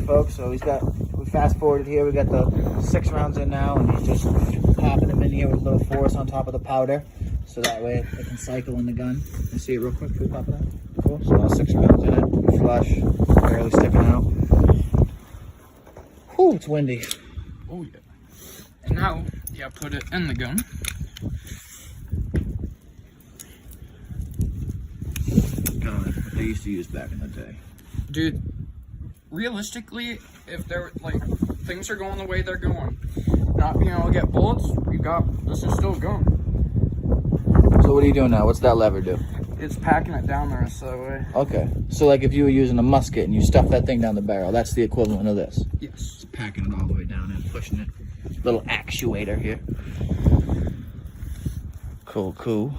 folks. So we fast forwarded here. We got the 6 rounds in now, and he's just popping them in here with a little force on top of the powder, so that way it can cycle in the gun. You see it real quick. Can we pop it out? Cool. So all 6 rounds in it, flush, barely sticking out. Whew, it's windy. Oh yeah. And now, put it in the gun. Kind of what they used to use back in the day. Dude, realistically, if they're like things are going the way they're going, not being able to get bullets, this is still a gun. So what are you doing now? What's that lever do? It's packing it down the rest of the way. Okay. So like if you were using a musket and you stuff that thing down the barrel, that's the equivalent of this. Yes. It's packing it all the way down and pushing it. Little actuator here. Cool, cool.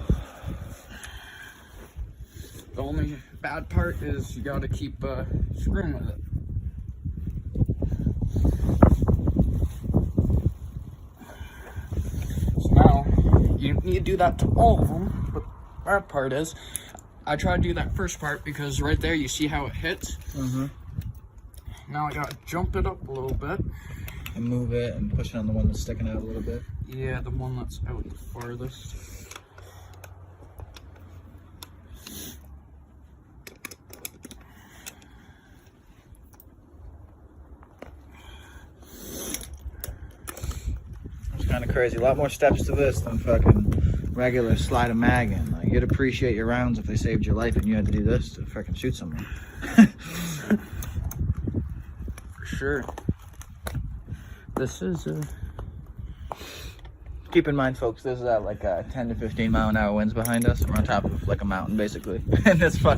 The only bad part is you gotta keep screwing with it. So now, you need to do that to all of them, but the bad part is, I try to do that first part because right there you see how it hits. Now I gotta jump it up a little bit. And move it and push it on the one that's sticking out a little bit. Yeah, the one that's out the farthest. It's kind of crazy. A lot more steps to this than fucking regular slide a mag in. Like, you'd appreciate your rounds if they saved your life and you had to do this to fucking shoot someone. For sure. This is Keep in mind, folks, this is at like 10 to 15 mile an hour winds behind us. We're on top of like a mountain, basically. And it's a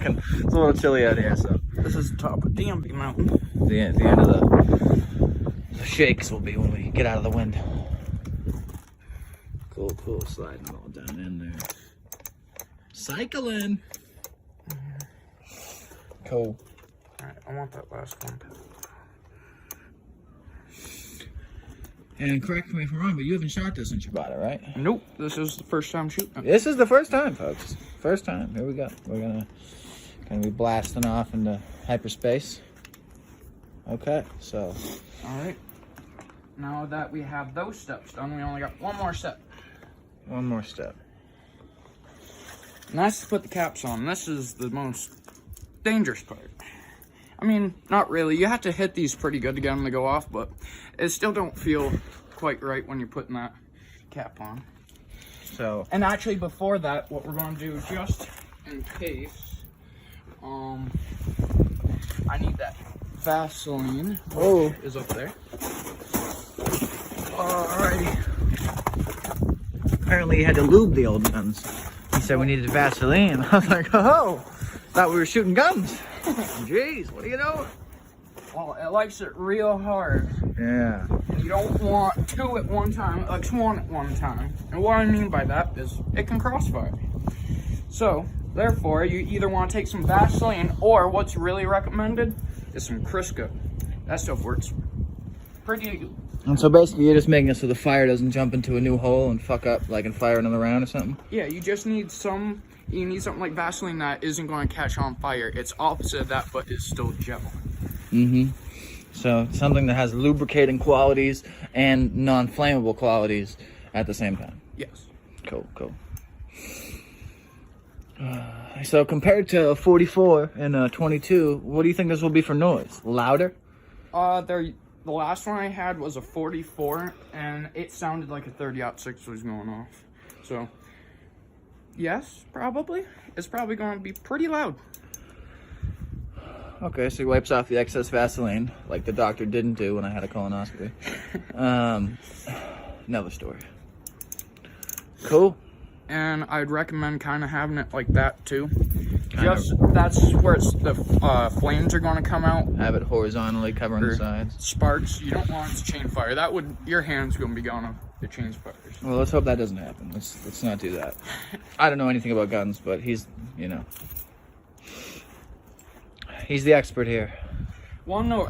little chilly out here, so. this is the top of Danby Mountain. The end of the shakes will be when we get out of the wind. Cool, sliding it all down in there. Cycling. Cool. Alright, I want that last one. And correct me if I'm wrong, but you haven't shot this since you bought it, right? Nope, this is the first time shooting it. This is the first time, folks. First time. Here we go. We're gonna be blasting off into hyperspace. Okay, so. Alright. Now that we have those steps done, we only got one more step. One more step. And that's to put the caps on. This is the most dangerous part. I mean, not really. You have to hit these pretty good to get them to go off, but it still don't feel quite right when you're putting that cap on. So. And actually, before that, what we're going to do, just in case, I need that Vaseline. Oh, is up there. Alrighty. Apparently you had to lube the old guns. He said we needed Vaseline. I was like, oh, thought we were shooting guns. Jeez, what are you doing? Well, it likes it real hard. Yeah. You don't want 2 at one time, it likes 1 at one time. And what I mean by that is it can crossfire. So, therefore, you either want to take some Vaseline, or what's really recommended is some Crisco. That stuff works pretty. And so basically you're just making it so the fire doesn't jump into a new hole and fuck up, like, and fire another round or something? Yeah, you just need something like Vaseline that isn't going to catch on fire. It's opposite of that, but it's still gel. So something that has lubricating qualities and non-flammable qualities at the same time. Yes. Cool. So compared to a 44 and a 22, what do you think this will be for noise? Louder? The last one I had was a 44, and it sounded like a 30-06 was going off. So, yes, probably. It's probably going to be pretty loud. Okay, so he wipes off the excess Vaseline, like the doctor didn't do when I had a colonoscopy. Another story. Cool. And I'd recommend kind of having it like that too. That's where the flames are going to come out. Have it horizontally covering the sides. Sparks. You don't want it to chain fire. Your hand's going to be going up the chain fires. Well, let's hope that doesn't happen. Let's not do that. I don't know anything about guns, but he's the expert here. Well, no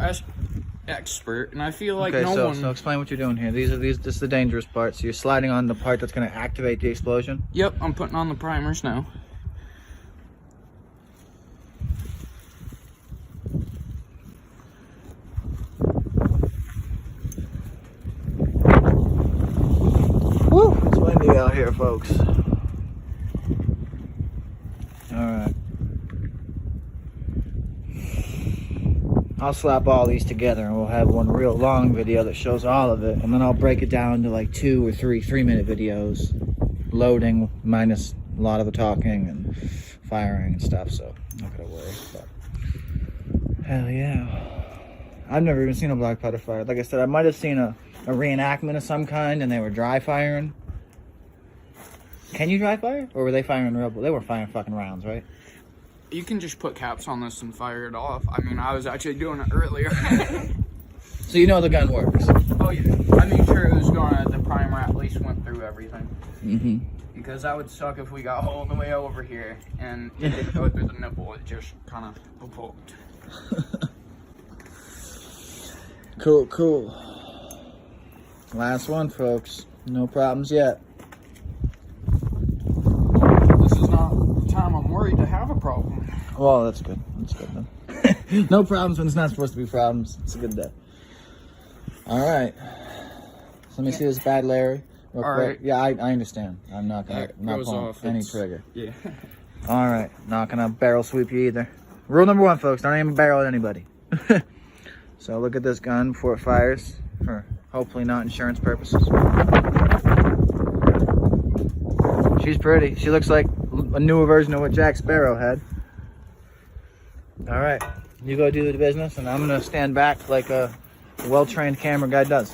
expert, and I feel like So explain what you're doing here. This is the dangerous part. So you're sliding on the part that's going to activate the explosion. Yep, I'm putting on the primers now. here, folks. Alright. I'll slap all these together and we'll have one real long video that shows all of it. And then I'll break it down to like 2 or 3 minute videos. Loading minus a lot of the talking and firing and stuff, so I'm not gonna worry. But hell yeah. I've never even seen a black powder fire. Like I said, I might have seen a reenactment of some kind and they were dry firing. Can you dry fire? Or were they firing real? They were firing fucking rounds, right? You can just put caps on this and fire it off. I mean, I was actually doing it earlier. So you know the gun works? Oh yeah. I made sure it was gonna, the primer at least went through everything. Mm-hmm. Because that would suck if we got all the way over here and it didn't go through the nipple. It just kind of poked. Cool, cool. Last one, folks. No problems yet. This is not the time I'm worried to have a problem. Well, that's good. That's good then. No problems when it's not supposed to be problems. It's a good day. All right. So let me see this bad Larry. Real All quick. right. Yeah, I understand. I'm not gonna not goes pulling off, any it's- trigger. Yeah. All right, not gonna barrel sweep you either. Rule number 1, folks: don't aim a barrel at anybody. So look at this gun before it fires, for hopefully not insurance purposes. She's pretty. She looks like a newer version of what Jack Sparrow had. All right, you go do the business, and I'm gonna stand back like a well-trained camera guy does.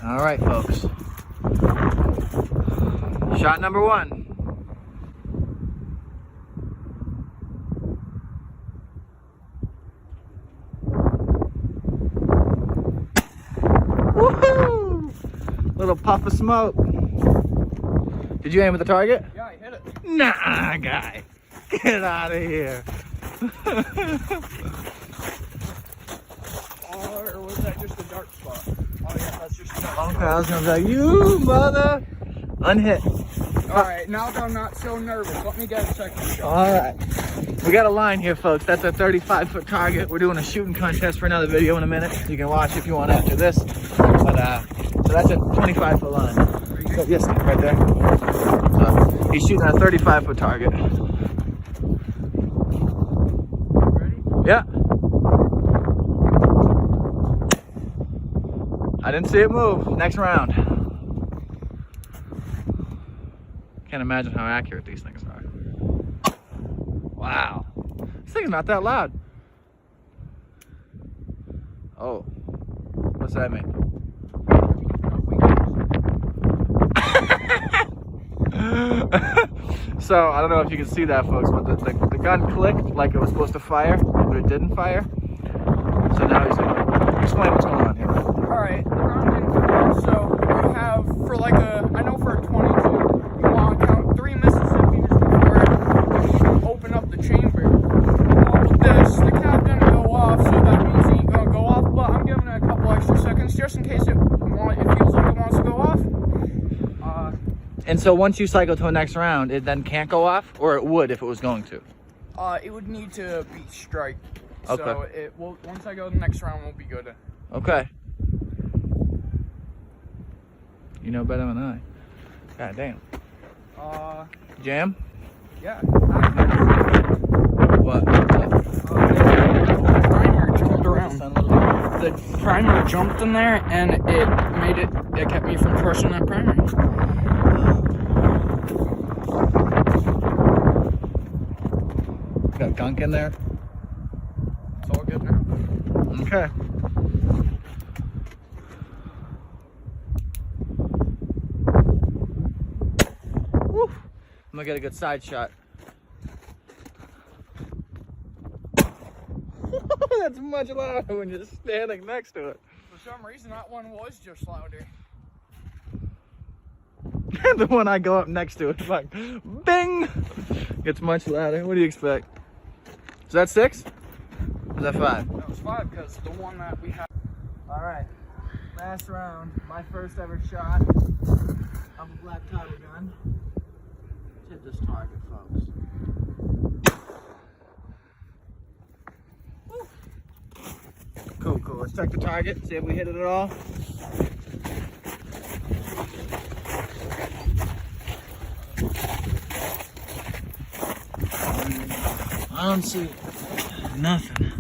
All right, folks. Shot number 1. Woohoo! Little puff of smoke. Did you aim at the target? Yeah, I hit it. Nah, guy. Get out of here. Or was that just a dark spot? Oh yeah, that's just a dark Okay, spot. I was gonna be like, you mother. Unhit. Alright, now that I'm not so nervous, let me get a second shot. All right. We got a line here, folks. That's a 35-foot target. We're doing a shooting contest for another video in a minute. You can watch if you want after this. But so that's a 25-foot line. So, yes, right there. So he's shooting at a 35-foot target. Ready? Yeah. I didn't see it move. Next round. Can't imagine how accurate these things are. Wow. This thing's not that loud. Oh. What's that mean? So, I don't know if you can see that, folks, but the gun clicked like it was supposed to fire, but it didn't fire. So now he's gonna explain what's going on here. Alright, the round didn't fire, so you have, for like a, I know for a 22, you want to count 3 Mississippis before you open up the chamber. With this, the cap didn't go off, so that means it ain't gonna go off, but I'm giving it a couple extra seconds just in case it feels like it wants to go off. And so once you cycle to the next round, it then can't go off, or it would if it was going to? It would need to be strike. Okay. So it will, once I go to the next round, we'll be good. Okay. You know better than I. God damn. Jam? Yeah. What? The primer jumped around. The primer jumped in there, and it kept me from crushing that primer. Got gunk in there? It's all good now. Okay. Woo. I'm gonna get a good side shot. That's much louder when you're standing next to it. For some reason, that one was just louder. The one I go up next to, it's like, bing! Gets much louder. What do you expect? Is that 6? Or is that 5? That was 5 because the one that we had. All right, last round. My first ever shot of a black powder gun. Let's hit this target, folks. Cool, cool. Let's check the target, see if we hit it at all. I don't see nothing.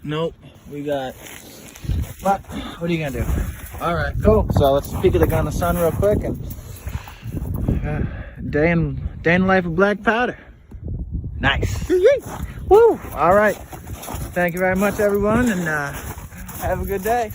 Nope, we got, but what are you gonna do? All right, cool. So let's peek at the gun in the sun real quick and day in the life of black powder. Nice. Woo! All right. Thank you very much, everyone, and have a good day.